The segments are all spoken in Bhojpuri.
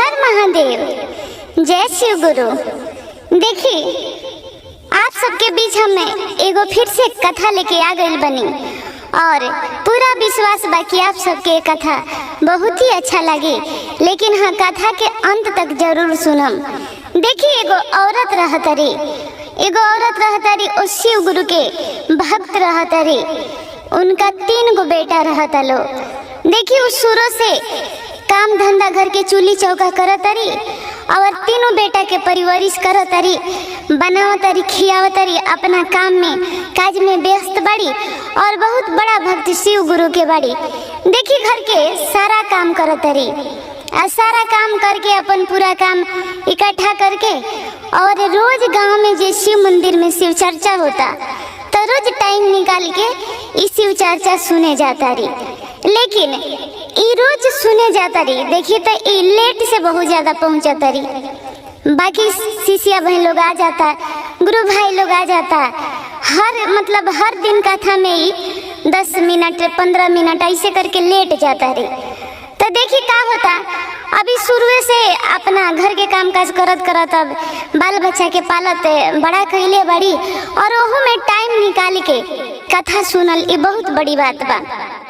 हर महादेव, जय शिव गुरु। देखी आप सबके बीच हमें एगो फिर से कथा लेके आ गई बनी और पूरा विश्वास बा कि आप सबके कथा बहुत ही अच्छा लगे, लेकिन हाँ कथा के अंत तक जरूर सुनम। देखी एगो औरत रहतरी उस शिव गुरु के भक्त रहतरी, उनका 3 गो बेटा रहता लो। देखी उस शुरू से काम धंधा घर के चूल्ही चौका करतरी और 3 बेटा के परिवरिश करतरी, बनावतरी, खियावतरी, अपना काम में काज में व्यस्त बड़ी और बहुत बड़ा भक्त शिव गुरु के बड़ी। देखी घर के सारा काम करतरी और सारा काम करके अपन पूरा काम इकट्ठा करके और रोज गांव में जे शिव मंदिर में शिव चर्चा होता तो रोज टाइम निकाल के इस शिव चर्चा सुने जाता रही। लेकिन ई रोज सुने जाता रही, देखिए तो ई लेट से बहुत ज्यादा पहुंचता रही। बाकी शिष्या भाई लोग आ जाता, गुरु भाई लोग आ जाता, हर दिन कथा में ही 10 मिनट 15 मिनट ऐसे करके लेट जाता रही। तो देखिए क्या होता, अभी शुरू से अपना घर के काम काज करत अब बाल बच्चा के पालत बड़ा कैले बड़ी और ओहू में टाइम निकाल के कथा सुनल, ये बहुत बड़ी बात बा।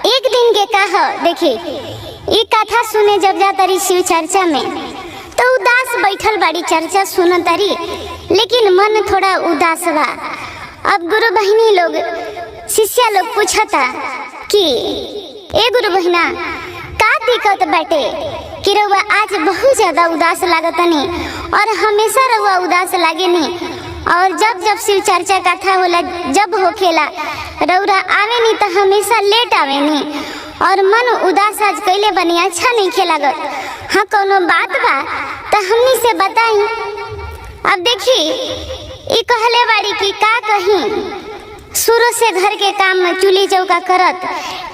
एक दिन के कहा देखी ये कथा सुने जब जाता रही शिव चर्चा में तो उदास बैठल बड़ी चर्चा सुनत रही, लेकिन मन थोड़ा उदास बा। अब गुरु बहिनी लोग शिष्या लोग पूछता कि ए गुरु बहिना का दिक्कत बाटे कि रउआ आज बहुत ज्यादा उदास लागतनी और हमेशा रउआ उदास लागे नहीं, और जब जब शिव चर्चा कथा होला जब होखेला रउरा आवे नहीं तो हमेशा लेट आवे नहीं और मन उदास आज कैले बनी, अच्छा नहीं खेलागत। हाँ कोनो बात बा तो हमनी से बताई। अब देखी ये कहले बाड़ी कि का कहीं शुरू से घर के काम में चूल्ही चौका करत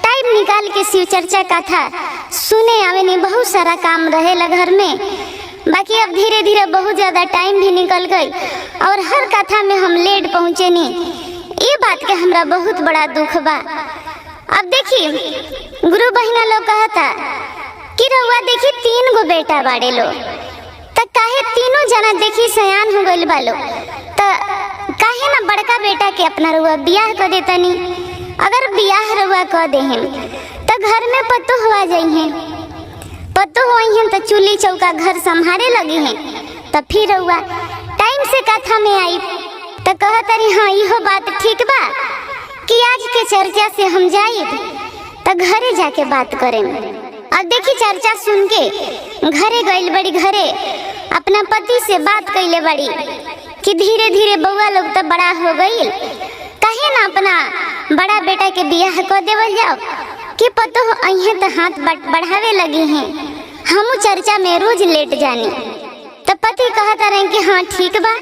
टाइम निकाल के शिव चर्चा कथा सुने आवे नहीं, बहुत सारा काम रहेला घर में। बाकी अब धीरे धीरे बहुत ज्यादा टाइम भी निकल गई और हर कथा में हम लेट पहुँचे नहीं, ये बात के हमरा बहुत बड़ा दुख बा। अब देखी गुरु बहिना लोग कहता कि रउआ देखी 3 गो बेटा बाड़े लो, तो काहे तीनों जना देखी सयान हो गइल बालो, तो काहे ना बड़का बेटा के अपना रउआ बियाह कर देतनी। अगर बियाह रउआ कर देहन तो घर में पतो हुआ जाइए, पतो हुई हैं तो चूल्ही चौका घर संभाले लगी हैं, तो फिर रउआ टाइम से कथा में आई तो कहतरी हाँ इहो बात ठीक बा कि आज के चर्चा से हम जाए तो घरे जाके बात करें। अब देखी चर्चा सुन के घरे गइल बड़ी, घरे अपना पति से बात कैले बड़ी कि धीरे धीरे बउआ लोग तो बड़ा हो गई, कहे ना अपना बड़ा बेटा के बियाह कर देवल जाओ कि पतो अइहे तो हाथ बढ़ावे लगी हैं, हमू चर्चा में रोज लेट जानी। तो पति कहता रहे कि हाँ ठीक बा।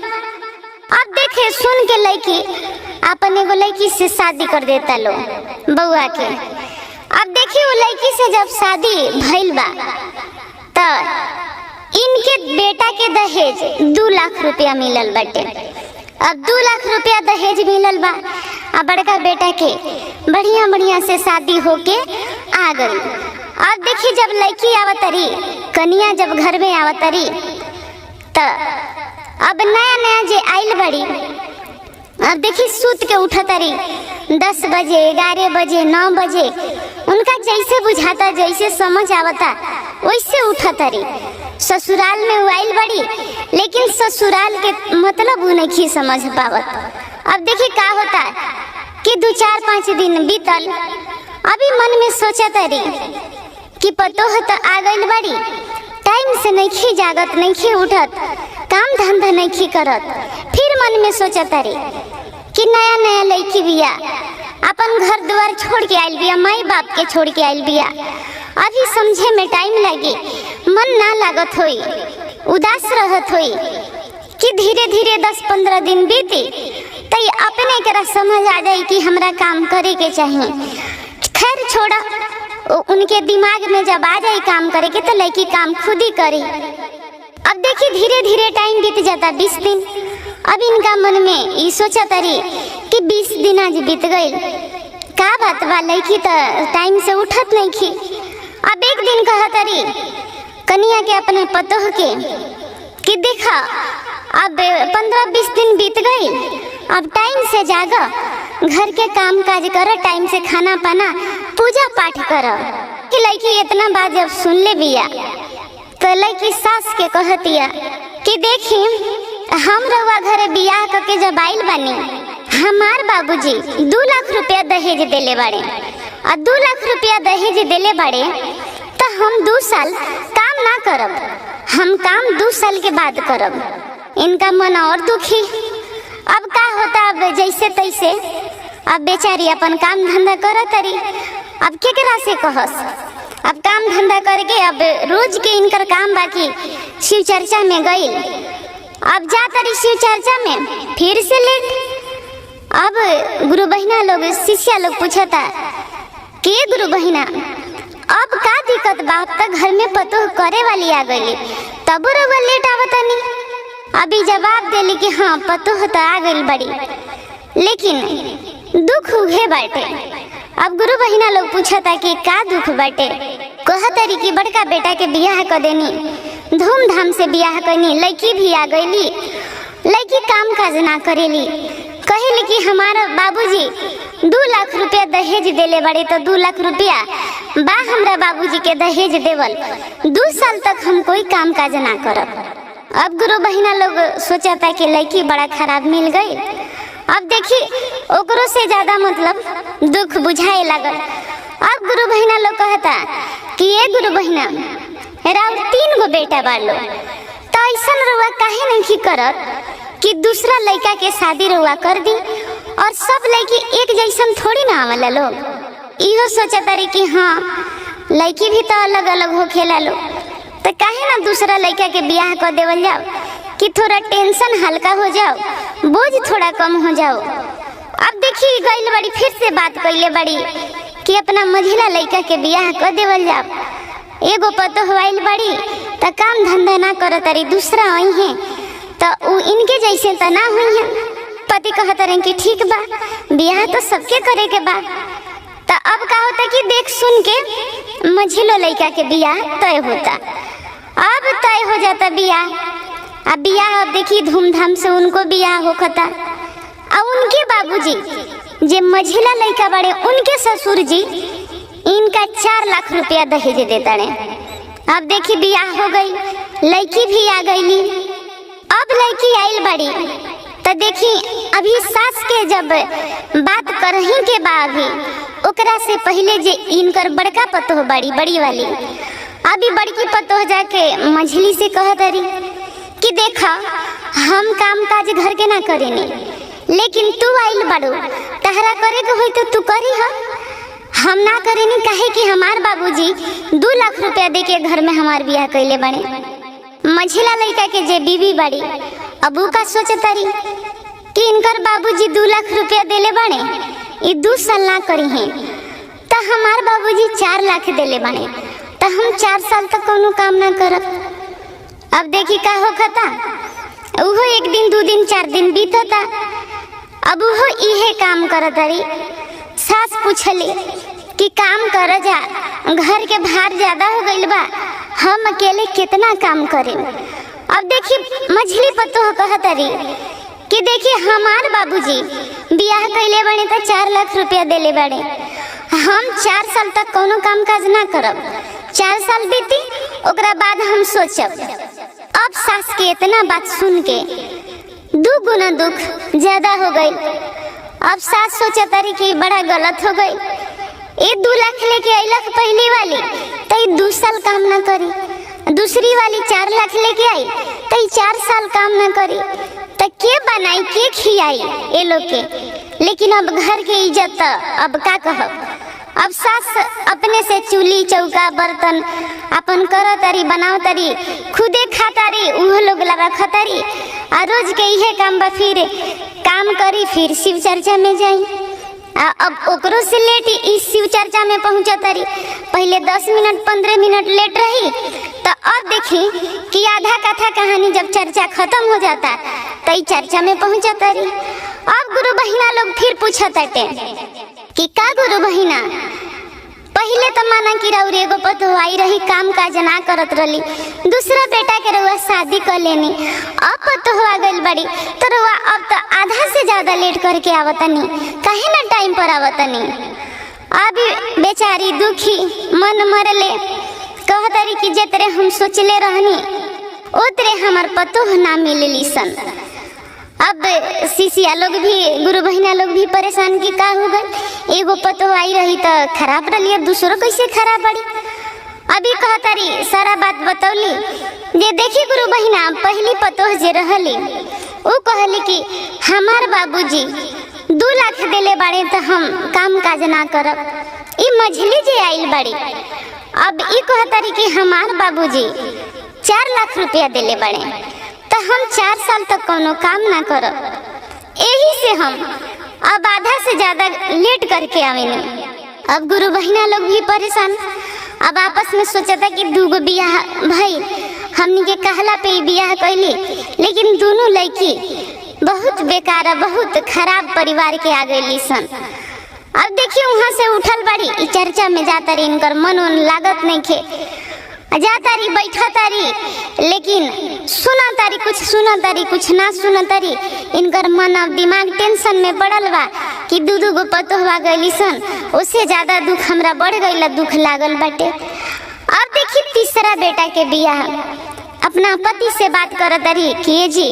अब देखे सुन के लड़की अपन एगो लड़की से शादी कर देता लो बउआ के। अब देखिए वो लड़की से जब शादी भइल बा तो इनके बेटा के दहेज 2 लाख रुपया मिलल बाटे। अब 2 लाख रुपया दहेज मिलल बा, अब बड़का बेटा के बढ़िया से शादी होके आ गई। अब देखिए जब लड़की आवतरी कन्या जब घर में आवतरी तो अब नया जे आइल बड़ी, अब देखी सूत के उठतरी 10 बजे 11 बजे 9 बजे, उनका जैसे बुझाता जैसे समझ आवता वैसे उठतरी। ससुराल में वो आइल बड़ी, लेकिन ससुराल के मतलब वो नहीं समझ पावत। अब देखिए क्या होता कि 2-4-5 दिन बीतल, अभी मन में सोचतरी कि पतो है तो आ गइल बड़ी, टाइम से नहीं जागत नहीं उठत, काम धंधा नहीं करत। फिर मन में सोचतरी कि नया लड़की बिया, अपन घर द्वार छोड़ के आइल बिया, माई बाप के छोड़ के आइल बिया, अभी समझे में टाइम लगी, मन ना लागत होई, उदास रहत होई कि धीरे धीरे 10-15 दिन बीती तो अपने करा समझ आ जाए कि हमरा काम करे के चाहिए। खैर छोड़ा, उनके दिमाग में जब आ जाए काम करे के तो लड़की काम खुद ही करे। अब देखिए धीरे धीरे टाइम बीत जाता 20 दिन। अब इनका मन में ये सोचा तरी कि 20 दिन आज बीत गई, का बात बा लड़की तो टाइम से उठत नहीं की। अब एक दिन कहा तरी कन्या के अपने पतोह के कि देखा अब 15-20 दिन बीत गई, अब टाइम से जागा, घर के काम काज कर, टाइम से खाना पाना पूजा पाठ कर। कि लड़की इतना बात जब सुन ले बिया तो लड़की सास के कहतिया कि देखी हम रउआ घरे बियाह करके जब आइल बानी, हमार बाबूजी 2 लाख रुपया दहेज देले बाड़े और 2 लाख रुपया दहेज देले बाड़े तो हम 2 साल काम ना करब, हम काम 2 साल के बाद करब। इनका मन और दुखी। अब का होता, अब जैसे तैसे अब बेचारी अपन काम धंधा करत तरी, अब केकरा से कहस। अब काम धंधा करके अब रोज के इनकर काम बाकी शिव चर्चा में गई, अब जा तरी शिव चर्चा में फिर से लेट। अब गुरु बहिना लोग शिष्या लोग पूछता कि गुरु बहिना अब का दिक्कत बा, तक घर में पतोह करे वाली आ गई तब रउआ लेट आवतनी। अभी जवाब देली कि हाँ पतोह तो आ गई बड़ी, लेकिन दुख उहे बाटे। अब गुरु बहिना लोग पूछता कि का दुख बाटे। कहतरी कि बड़का बेटा के बियाह कर देनी, धूमधाम से बियाह करनी, लड़की भी आ गईली, लड़की काम काज ना करेली। कहेली कि हमारा बाबूजी 2 लाख रुपया दहेज देले बड़े तो 2 लाख रुपया बा हमरा बाबूजी के दहेज देवल, 2 साल तक हम कोई काम काज ना करब। अब गुरु बहिना लोग सोचता कि लड़की बड़ा खराब मिल गई। अब देखी ओकरो से ज्यादा मतलब दुख बुझाए लगल। अब गुरु बहिना लोग कहता कि ये गुरु बहिना राव 3 गो बेटा बालो, तो ऐसा रुआ काहे नहीं करत कि दूसरा लड़का के शादी रुआ कर दी, और सब लड़की एक जैसन थोड़ी ना आवेला लोग। इहो सोचता रही कि हाँ लड़की भी तो अलग अलग हो खेला लो, तो काहे ना दूसरा लड़का के बियाह कर देवल जाओ कि थोड़ा टेंशन हल्का हो जाओ, बोझ थोड़ा कम हो जाओ। अब देखी गई बड़ी फिर से बात कैले बड़ी कि अपना मझिला लड़का के बियाह कर देवल जाओ। एगो पतो हवाइल बड़ी तो काम धंधा ना करो तरी, दूसरा आई है तो इनके जैसे तो ना हुई है। पति कहता रहे कि ठीक बा, बियाह तो सबके करे के बा। तो अब का होता कि देख सुन के मझिलो लड़का के बियाह तय होता। अब तय हो जाता बियाह। अब बियाह अब देखी धूमधाम से उनको बियाह होता। अब उनके बाबूजी जे मझिला लड़का बड़े, उनके ससुर जी इनका 4 लाख रुपया दहेज देता रहे। अब देखी बियाह हो गई, लड़की भी आ गई। अब लड़की आइल बड़ी तो देखी अभी सास के जब बात करही के बा, अभी ओकरा से पहले जे इनकर बड़का पतोह बड़ी बड़ी वाली, अभी बड़की पतोह जाके मझली से कहत रही कि देखा हम काम काज घर के ना करेनी, लेकिन तू आइल बड़ो, तहरा करे के होई तो तू करी हा, हम ना करेनी। काहे कि हमार बाबूजी 2 लाख रुपया दे के घर में हमार बियाह कैले बने। मझिला लड़का के जे बीवी बड़ी अबू का सोचतारी कि इनकर बाबूजी 2 लाख रुपया देले बने, ये 2 साल ना करी हैं, तो हमार बाबूजी 4 लाख देले बने, तो हम 4 साल तक कोनो काम ना करब। अब देखी का होखता, उहो 1 दिन 2 दिन 4 दिन बीतता। अब उहो इहे काम करत रही। सास पूछली कि काम कर जा, घर के भार ज्यादा हो गइल बा, हम अकेले कितना काम करें। अब देखी मझली पतोह कहत रही कि देखिए हमार बाबूजी बियाह कैले बने तो 4 लाख रुपया देले बड़े, हम 4 साल तक कोनो काम काज ना करब, 4 साल बीती ओकरा बाद हम सोचब। अब सास के इतना बात सुन के 2 गुना दुख ज्यादा हो गई। अब सास सोचत रही कि बड़ा गलत हो गई, ये 2 लाख लेके अइलक पहली वाली तो 2 साल काम ना करी, दूसरी वाली 4 लाख लेके आई तो 4 साल काम ना करी, तो के बनाई के खियाई ये लोग के। लेकिन अब घर के इज्जत अब का कहब। अब सास अपने से चूल्ही चौका बर्तन अपन कर तरी, बनाओ तरी, खुदे खाता रही, उह लोग रख तरी, और रोज के इहे काम बा, फिर काम करी फिर शिव चर्चा में जाई। अब ओकरो से लेट इस शिव चर्चा में पहुंचा तरी, पहले 10 मिनट 15 मिनट लेट रही, तो अब देखी कि आधा कथा कहानी जब चर्चा खत्म हो जाता तो चर्चा में पहुंचा तरी। अब गुरु बहिना लोग फिर पूछत कि का गुरु बहिना पहले तो माना कि रउर एगो पतो आई रही, काम काज ना करत रही, दूसरा बेटा के रउआ शादी कर लेनी, अब पतो आ गइल बड़ी तो रउआ अब तो आधा से ज्यादा लेट करके आवतनी, काहे ना टाइम पर आवतनी। अभी बेचारी दुखी मन मरले, कहतरी कि जेतरे हम सोचले रहनी ओतरे हमार पतो ना मिलली सन। अब शिष्या लोग भी, गुरु बहिना लोग भी परेशान कि का हो गई, एगो पतो आई रही तो खराब रही, दूसरो कैसे खराब पड़ी। अभी कहतारी सारा बात बतौली जे देखी गुरु बहिना पहली पतो जे रहली वो कहली कि हमार बाबूजी 2 लाख देले बाड़े तो हम काम काज ना करब। ई मझली जे आइल बाड़ी अब ई कहतारी कि हमार बाबूजी 4 लाख रुपया देले बाड़े तो हम 4 साल तक कोनो काम ना करब। यही से हम अब आधा से ज्यादा लेट करके आवेनी। अब गुरु बहिना लोग भी परेशान, अब आपस में सोचता कि 2 बियाह भाई हमनी के कहला पे बियाह कैली, लेकिन दोनों लड़की बहुत बेकार, बहुत खराब परिवार के आ गई सन। अब देखिए वहाँ से उठल बाड़ी, ई चर्चा में जाता रही, इनकर मन लागत नहीं खे, जाता रही बैठा तारी, लेकिन सुना तारी कुछ ना सुना तारी। इनकर मन अब दिमाग टेंशन में पड़ल बा कि 2 गो पतोहवा गईली सन, उससे ज्यादा दुख हमरा बढ़ गईला, दुख लागल बाटे। अब देखी तीसरा बेटा के बियाह अपना पति से बात करत रही कि जी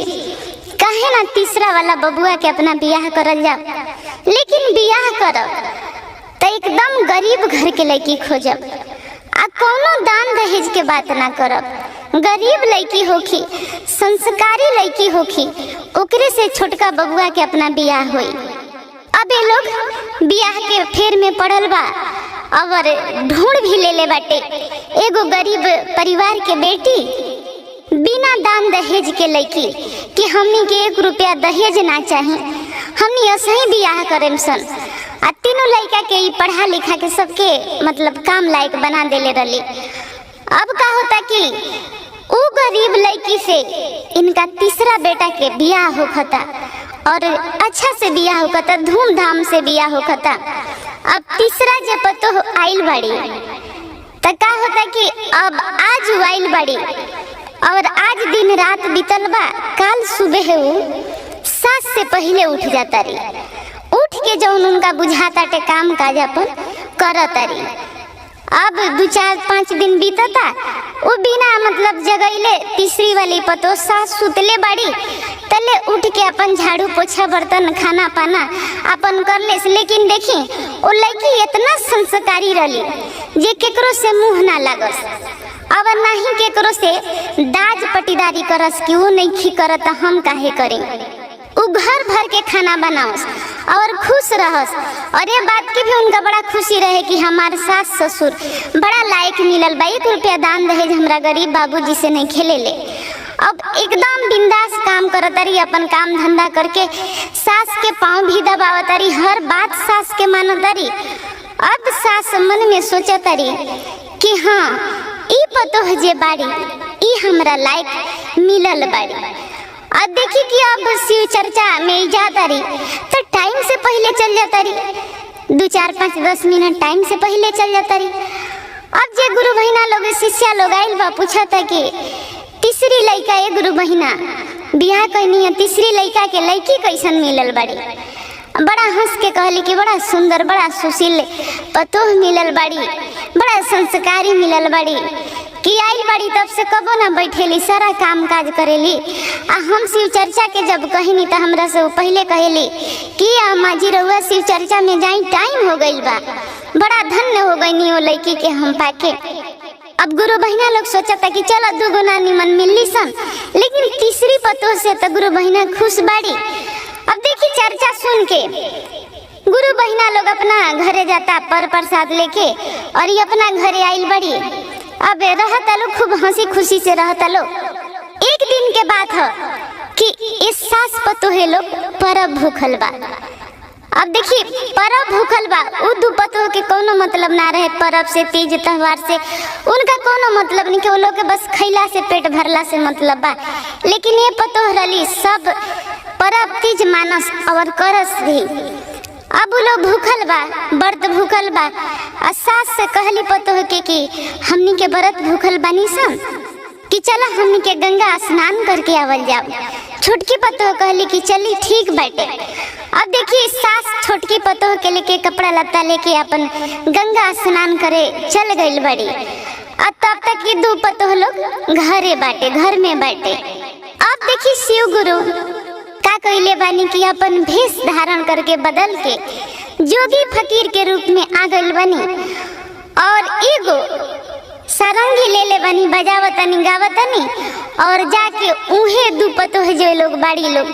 काहे ना तीसरा वाला बबुआ के अपना बियाह करल जाओ, लेकिन बियाह करब तो एकदम गरीब घर के लड़की खोजब, आ कोनो दान दहेज के बात ना करब, गरीब लड़की होखी, संस्कारी लड़की होखी, ओकरे से छोटका बबुआ के अपना बियाह होई। अब ये लोग बियाह के फेर में पड़ल बा और ढूंढ भी ले बाटे एगो गरीब परिवार के बेटी, बिना दान दहेज के लड़की कि हमनी के 1 रुपया दहेज ना चाहे, हमनी ऐसे ही बियाह करेम सन। आ तीनों लड़का के पढ़ा लिखा के सबके मतलब काम लायक बना देले रही। अब का होता कि वो गरीब लड़की से इनका तीसरा बेटा के बियाह होखता और अच्छा से बियाह होखता, धूमधाम से बियाह होखता। अब तीसरा जे पतो आइल बाड़ी तो का होता कि अब आज आइल बाड़ी और आज दिन रात बीतल बा, काल सुबह वो सास से पहले उठ जाता रही, उठ के जौन उनका बुझाता टे काम काज अपन करता रही। अब 2-4-5 दिन बीतता, वो बिना मतलब जगैले तीसरी वाली पतो सास सुतले बाड़ी, तले उठ के अपन झाड़ू पोछा बर्तन खाना पाना अपन कर ले। लेकिन देखी वो लड़की इतना संस्कारी रही जे केकरो से मुंह ना लागस, अब नहीं केकरो से दाज पटीदारी करस कि वो नहीं खी करत हम काहे करें। वो घर भर के खाना बनाओस और खुश रहस, और ये बात की भी उनका बड़ा खुशी रहे कि हमारे सास ससुर बड़ा लायक मिलल बा, 1 रुपया दान दहेज हमरा गरीब बाबूजी से नहीं खेले ले। अब एकदम बिंदास काम करत रही, अपन काम धंधा करके सास के पाँव भी दबावत रही, हर बात सास के मानत रही। अब सास मन में सोचत रही कि हाँ ई पतो जे बाड़ी ई हमरा लायक मिलल बाड़ी। अब देखी कि अब शिव चर्चा में जाता रही तो टाइम से पहले चल जाता रही, 2-4-5-10 मिनट टाइम से पहले चल जाता रही। अब जे गुरु बहिना लोग शिष्या लोग आइल बा पूछा था कि तीसरी लड़का ये गुरु बहिना बियाह कैनी है, तीसरी लड़का के लड़की कैसन मिलल बाड़ी। बड़ा हंस के कहली कि बड़ा सुंदर बड़ा सुशील पतोह मिलल बाड़ी, बड़ा संस्कारी मिलल बाड़ी, कि आइल बाड़ी तब से कबो ना बैठेली, सारा काम काज करेली। आ हम शिव चर्चा के जब कहिनी तो हमरा से वो पहले कहेली कि अम्मा जी रउआ शिव चर्चा में जाई, टाइम हो गइल बा, बड़ा धन्य हो गई वो लड़की के हम पाके। अब गुरु बहिना लोग सोचता कि चलो 2 गो नानी मन मिलली सन, लेकिन तीसरी पतोह से तो गुरु बहिना खुश बाड़ी। अब देखी चर्चा सुन के गुरु बहिना लोग अपना घरे जाता पर प्रसाद लेके, और ये अपना घरे आइल बड़ी। अब रहता लो खूब हंसी खुशी से रहता लो। एक दिन के बात है कि इस सास पतोहे लोग परब भूखल बा। अब देखिए परब भूखल बा, उ 2 पतोह के कोनो मतलब ना रहे, परब से तीज त्योहार से उनका कोनो मतलब नहीं, कि वो लोग के बस खैला से पेट भरला से मतलब बा। लेकिन ये पतोह रली सब परब तीज मानस और करस भी। अब उ लोग भूखल बा, व्रत भूखल बा। आ सास से कहली पतोह के कि हमनी के व्रत भूखल बानी सन कि चला हमनी के गंगा स्नान करके आवल जाओ। छोटकी पतोह कहली कि चली ठीक बाटे। अब देखिए सास छोटकी पतोह के लेके कपड़ा लत्ता लेके अपन गंगा स्नान करे चल गइल बड़ी। अब तब तक ये दो पतोह लोग घरे बाटे, घर में बाटे। अब देखिए शिव गुरु का कइले बानी कि अपन भेष धारण करके बदल के जोगी फकीर के रूप में आ गइल बानी और एगो सारंगी ले ले बानी, बजावतनी गावतनी और जाके उहे दू पतोह जो लोग बाड़ी लोग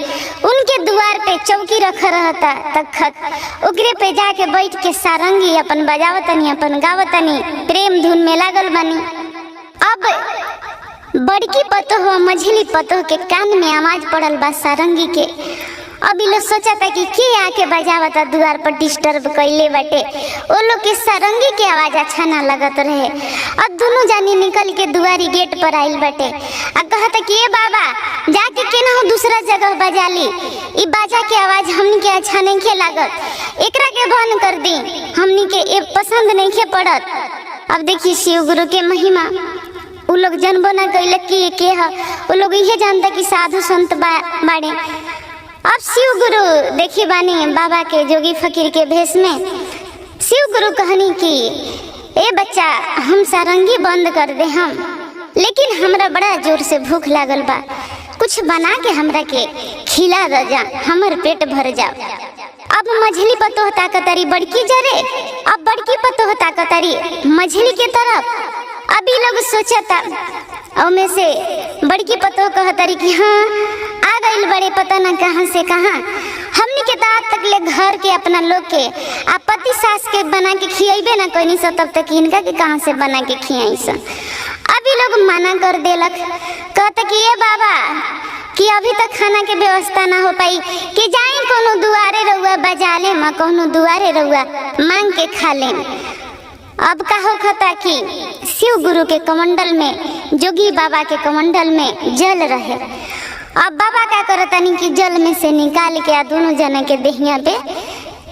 उनके द्वार पे चौकी रख रहता तखत ओकरे पे जाके बैठ के सारंगी अपन बजावतनी अपन गावतनी प्रेम धुन में लागल बानी। अब बड़की पतोह और मझली पतोह के कान में आवाज पड़ल बा सारंगी के। अब इ लोग सोचता कि के आके बजावता द्वार पर डिस्टर्ब कइले बाटे। ओ लोग के सारंगी के आवाज अच्छा ना लगत रहे। अब दोनों जानी निकल के दुआरी गेट पर आइल बाटे आ कहता कि ए बाबा जाके केनहू दूसरा जगह बजा ली, इ बाजा के आवाज हमनी के अच्छा नहीं खे लागत, एकरा के बंद कर दी, हमनी के ए पसंद नहीं खे पड़त। अब देखिए शिव गुरु के महिमा उ लोग जनबो ना कइले कि के ह, उ लोग इहे जानता कि साधु संत बाड़े। अब शिव गुरु देखी बानी बाबा के जोगी फकीर के भेष में। शिव गुरु कहनी कि ए बच्चा हम सारंगी बंद कर दे हम, लेकिन हमरा बड़ा जोर से भूख लागल बा, कुछ बना के हमरा के खिला दे जा, हमर पेट भर जाओ। अब मझली पतोह ताकतरी बड़की जरे, अब बड़की पतोह ताकतरी मझली के तरफ। अभी लोग सोचता और में से बड़की पतोह कहतरी कि हाँ आ गइल बड़े पता ना कहाँ से कहाँ, हमनी के दांत तक ले घर के अपना लोग के आ पति सास के बना के खियाइबे ना कोई सा, तब तक इनका के कहाँ से बना के खियाई सा। अभी लोग मना कर देलक, कहता कि ये बाबा कि अभी तक खाना के व्यवस्था ना हो पाई कि जाए कोनो दुआरे रहुआ बजा ले मा, कोनो दुआरे रहुआ मांग के खा ले। अब का होता कि शिव गुरु के कमंडल में जोगी बाबा के कमंडल में जल रहे। अब बाबा क्या करतनी कि जल में से निकाल के दोनों जने के देहिया पे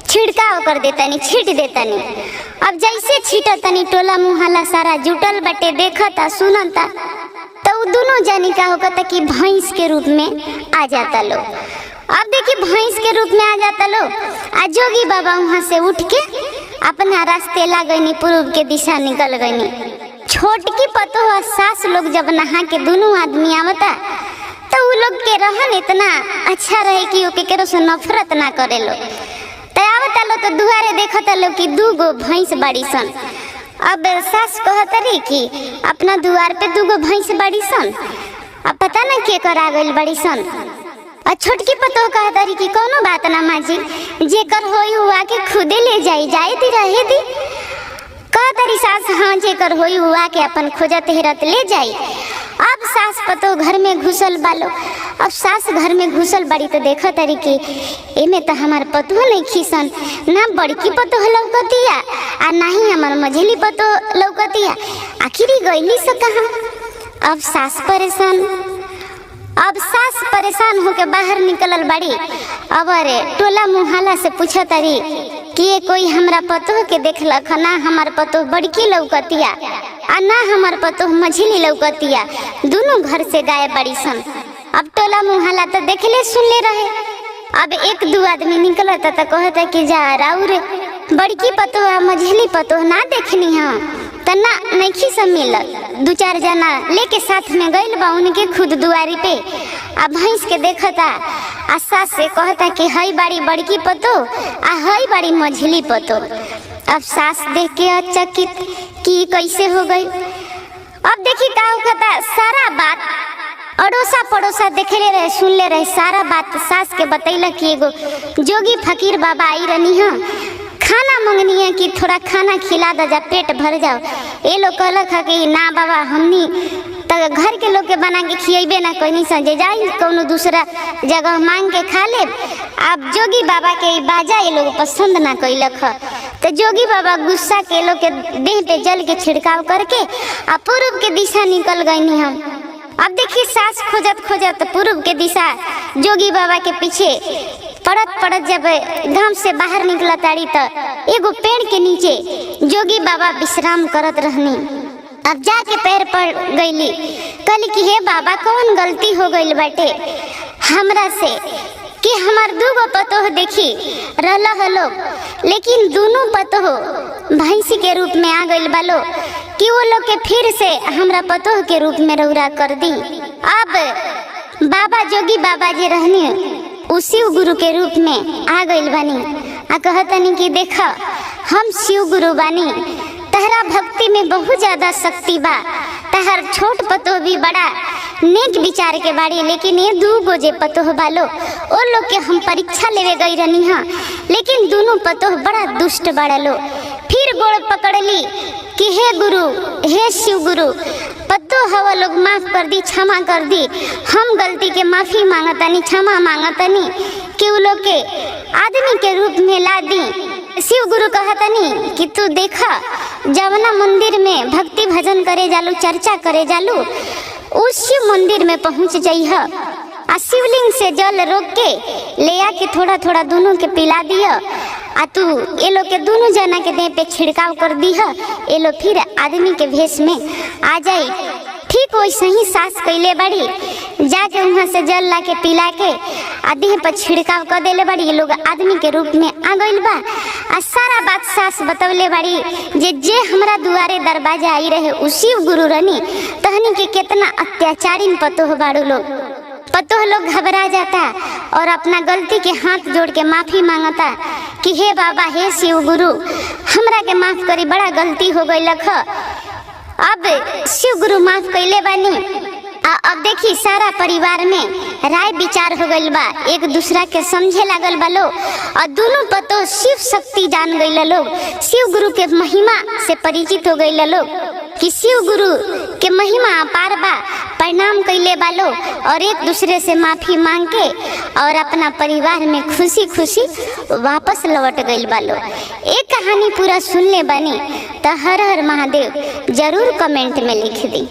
छिड़काव कर देतनी, छीट देतनी। अब जैसे छीटतनी टोला मुहल्ला सारा जुटल बटे देखता सुनता, तो दोनों जने का होता कि भैंस के रूप में आ जाता लो। अब देखिए भैंस के रूप में आ जाता लो आ जोगी बाबा वहां से उठ के अपना रास्ते लागनी, पूर्व के दिशा निकल गई। छोटकी पतोह सास लोग जब नहा के दोनों आदमी आवता तो उ लोग के रहन इतना अच्छा रहे कि ओके केरो से नफरत ना करे लो। तो आवता लो तो दुआरे देखता लो कि दूगो भैंस बड़ी सन। अब सास कहतरी कि अपना दुआर पे दूगो भैंस बड़ी सन, अब पता ना के कर आ गइल बड़ी सन। और छोटकी पतोह कहतरी कि कोनो बात ना माजी, जेकर होई हुआ के खुदे ले जाई, जाए दी रहे दी। कहतरी सास हाँ जेकर होई हुआ के अपन खोजत हेरत ले जाई। अब सास पतोह घर में घुसल बालो। अब सास घर में घुसल बड़ी तो देखो तरी कि एमे तो हमार पतोह नहीं खीसन, ना बड़की पतोह लौकतिया आ ना ही हमार मझली पतोह लौकतिया, आखिरी गईली से कहाँ। अब सास परेशान होके बाहर निकलल बड़ी। अब अरे टोला मुहल्ला से पूछा तरी कि ये कोई हमरा पतोह के देखलक, ना हमार पतोह बड़की लौकतिया आ ना हमार पतोह मझली लौकतिया, दोनों घर से गायब बड़ी सन। अब टोला मुहल्ला तो देखले सुनले रहे। अब एक दो आदमी निकलता तो कहता कि जा राउर बड़की पतोह मझली पतोह ना देखनी है तो ना नहीं सब मिलत। दो चार जना लेके साथ में गइल बा उनके खुद दुआरी पे। अब भैंस के देखता आ सास से कहता कि हई बाड़ी बड़की पतोह आ हई बाड़ी मझली पतोह। अब सास देख के अचकित कि कैसे हो गई। अब देखी का होता सारा बात अड़ोसा पड़ोसा देखले रहे सुनले रहे, सारा बात सास के बतैला कि एगो जोगी फकीर बाबा आई रहनी है, खाना मंगनी है कि थोड़ा खाना खिला दे जा, पेट भर जाओ। ये लोग कहलक है कि ना बाबा हमनी तो घर के लोग के बना के खिएबे ना कोई नहीं सजे जाई, कोनो दूसरा जगह मांग के खा ले। अब जोगी बाबा के बाजा ये लोग पसंद ना कैलक है तो जोगी बाबा गुस्सा के लोग के देह पे जल के छिड़काव करके आ पूर्व के दिशा निकल गई हम। अब देखिए सास खोजत खोजत पूर्व के दिशा जोगी बाबा के पीछे पड़त पड़त जब गांव से बाहर निकला ताड़ी त एगो पेड़ के नीचे जोगी बाबा विश्राम करत रहनी। अब जाके पैर पड़ गईली, कहली कि हे बाबा कौन गलती हो गईल बाटे हमरा से कि हमार दूगो पतोह देखी रहल हलो, लेकिन दोनों पतोह भैंसी के रूप में आ गईल बालो कि वो लोग के फिर से हमरा पतोह के रूप में रौरा कर दी। अब बाबा जोगी बाबा जी रहनी उ शिव गुरु के रूप में आ गईल बानी आ कहतनी कि देख हम शिव गुरु बानी, तहरा भक्ति में बहुत ज्यादा शक्ति बा, तहर छोट पतोह भी बड़ा नेक विचार के बाड़ी, लेकिन ये दूगो जे पतोह बालो ओ लोग के हम परीक्षा लेवे गई रहनी हाँ, लेकिन दोनों पतोह बड़ा दुष्ट बड़ा लो। फिर गोड़ पकड़ली कि हे गुरु हे शिव गुरु पतोह हवा लोग माफ कर दी, क्षमा कर दी, हम गलती के माफी मांगतनी, क्षमा मांगतनी कि उ लोग के आदमी के रूप में ला दी। शिव गुरु कहतनी कि तू देखा जवना मंदिर में भक्ति भजन करे जालू, चर्चा करे जालू, उस शिव मंदिर में पहुंच जाइह आ शिवलिंग से जल रोक के ले आके थोड़ा थोड़ा दोनों के पिला दिया आ तू ये लोग के दोनों जना के देह पे छिड़काव कर दी है, ये लोग फिर आदमी के भेष में आ जाई। ठीक वैसे ही सास कैले बड़ी, जाके वहाँ से जल ला के पिला के आ देह पर छिड़काव कर देले बड़ी, ये लोग आदमी के रूप में आ गईल बा। आ सारा बात सास बतवले बड़ी जे हमरा दुआरे दरवाजा आई रहे उ शिव गुरु रहनी, तहनी के कितना अत्याचारी पतोह बाड़ू लोग। पतोह लोग घबरा जाता और अपना गलती के हाथ जोड़ के माफी मांगता कि हे बाबा हे शिव गुरु हमरा के माफ करी, बड़ा गलती हो गई लख। अब शिव गुरु माफ कैले बानी। अब देखी सारा परिवार में राय विचार हो गईल बा, एक दूसरा के समझे लागल बा लोग और दोनों पतो शिव शक्ति जान गईल लोग, शिव गुरु के महिमा से परिचित हो गईल लोग कि शिव गुरु के महिमा अपार बा। प्रणाम कैले बा लोग और एक दूसरे से माफी मांग के और अपना परिवार में खुशी खुशी वापस लौट गईल बा लोग। एक कहानी पूरा सुन ले बानी तो हर हर महादेव जरूर कमेंट में लिख दी।